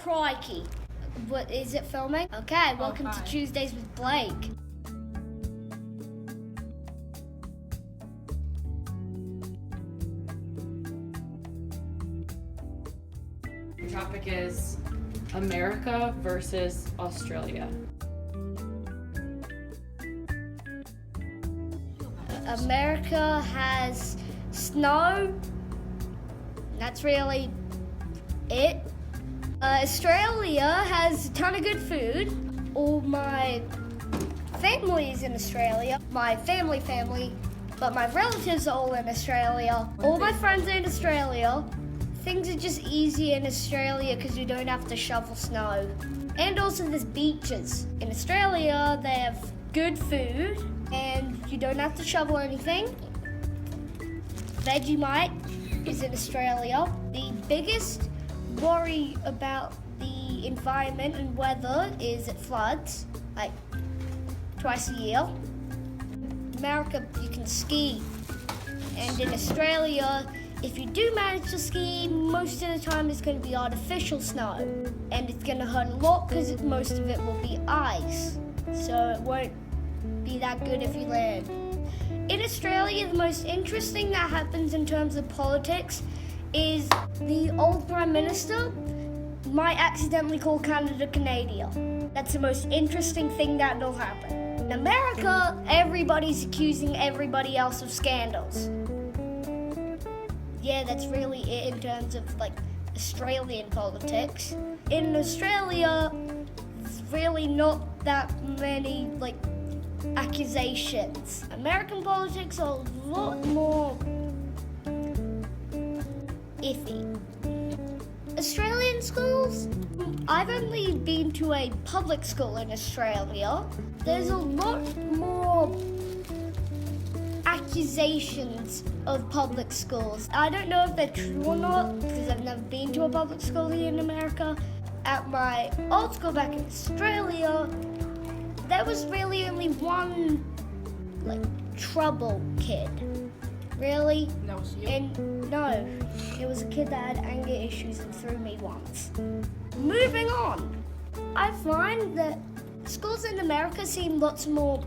Crikey. What, is it filming? Okay, welcome to Tuesdays with Blake. The topic is America versus Australia. America has snow. That's really it. Australia has a ton of good food. All my family is in Australia. My family, but my relatives are all in Australia. All my friends are in Australia. Things are just easy in Australia because you don't have to shovel snow. And also there's beaches. In Australia, they have good food and you don't have to shovel anything. Vegemite is in Australia. The biggest worry about the environment and weather is it floods, like twice a year. In America, you can ski. And in Australia, if you do manage to ski, most of the time it's going to be artificial snow. And it's going to hurt a lot because most of it will be ice. So it won't be that good if you land. In Australia, the most interesting that happens in terms of politics is the old Prime Minister might accidentally call Canada Canada. That's the most interesting thing that'll happen. In America, everybody's accusing everybody else of scandals. Yeah, that's really it in terms of like Australian politics. In Australia, there's really not that many like accusations. American politics are a lot more iffy. Australian schools? I've only been to a public school in Australia. There's a lot more accusations of public schools. I don't know if they're true or not because I've never been to a public school here in America. At my old school back in Australia, there was really only one trouble kid. Really? That was you? And no, it was a kid that had anger issues and threw me once. Moving on, I find that schools in America seem lots more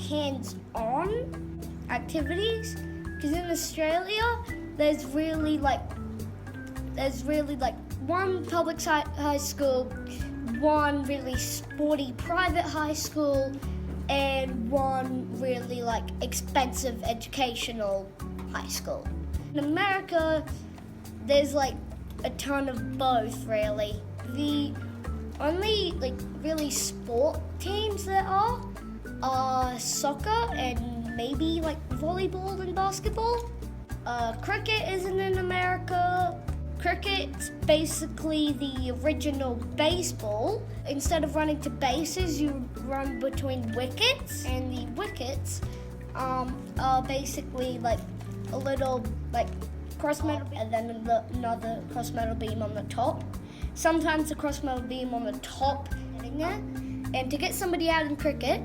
hands-on activities because in Australia there's really one public high school, one really sporty private high school, and one really expensive educational high school. In America, there's a ton of both really. The only really sport teams there are soccer and maybe volleyball and basketball. Cricket isn't in America. Cricket's basically the original baseball. Instead of running to bases, you run between wickets, and the wickets are basically a little cross-metal and then another cross-metal beam on the top. Sometimes the cross-metal beam on the top getting there. And to get somebody out in cricket,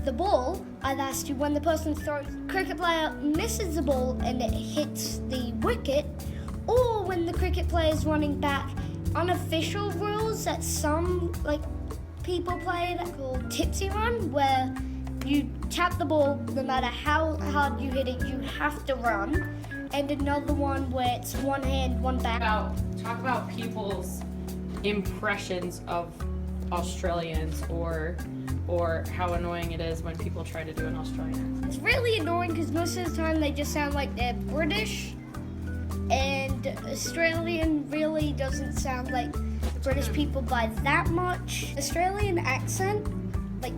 the ball either has to, when the person throws, cricket player misses the ball and it hits the wicket, or when the cricket player is running back, unofficial rules that some people play that called tipsy run, where you tap the ball, no matter how hard you hit it, you have to run. And another one where it's one hand, one back. Talk about people's impressions of Australians or how annoying it is when people try to do an Australian. It's really annoying because most of the time they just sound like they're British, and Australian really doesn't sound like British people by that much. Australian accent,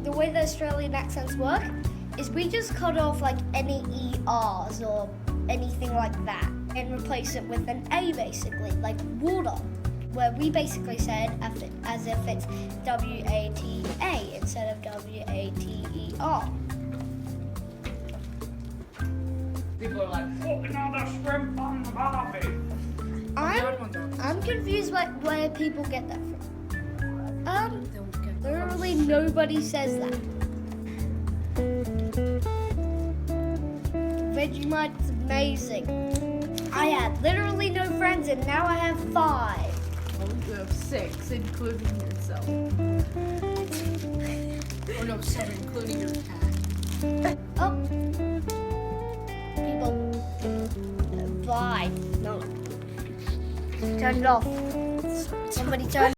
the way the Australian accents work, is we just cut off any ERs or anything like that and replace it with an A basically, like water, where we basically said as if it's W-A-T-A instead of W-A-T-E-R. People are putting all the shrimp on the barbie. I'm confused where people get that from. Literally nobody says that. Vegemite's amazing. I had literally no friends and now I have 5. You have 6, including yourself. Or no, 7, including your cat. Oh. People. Bye. No. Turn it off. Somebody turn